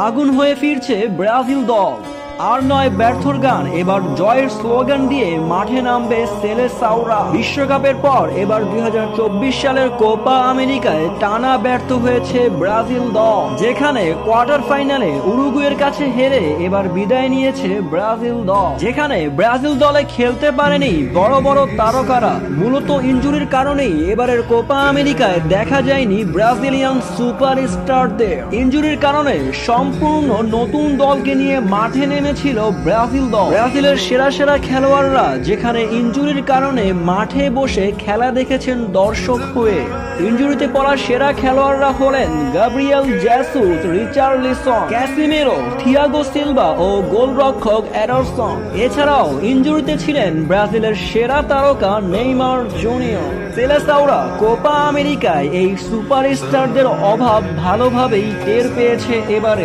আগুন হয়ে ফিরছে ব্রাজিল দল। আর নয় ব্যর্থর গান, এবার জয়ের স্লোগান দিয়ে মাঠে নামবে সেলেসাওরা। বিশ্বকাপের পর এবার 2024 সালের কোপা আমেরিকায় টানা ব্যর্থ হয়েছে ব্রাজিল দল, যেখানে কোয়ার্টার ফাইনালে উরুগুয়ের কাছে হেরে এবার বিদায় নিয়েছে ব্রাজিল দল। যেখানে ব্রাজিল দলে খেলতে পারেনি বড় বড় তারকারা, মূলত ইনজুরির কারণেই এবারের কোপা আমেরিকায় দেখা যায়নি ব্রাজিলিয়ান সুপারস্টারদের। ইনজুরির কারণে সম্পূর্ণ নতুন দলকে নিয়ে মাঠে নেমে ছিল ব্রাজিল দল। ব্রাজিলের সেরা সেরা খেলোয়াড়রা যেখানে ইনজুরির কারণে মাঠে বসে খেলা দেখেছেন দর্শক হয়ে। ইনজুরিতে পড়া সেরা খেলোয়াড়রা হলেন Gabriel Jesus, Richarlison, Casemiro, Thiago Silva ও গোলরক্ষক এডারসন। এছাড়াও ইনজুরিতে ছিলেন ব্রাজিলের সেরা তারকা নেইমার জুনিয়র। সেলেসাওরা কোপা আমেরিকায় এই সুপারস্টারদের অভাব ভালোভাবেই টের পেয়েছে এবারে।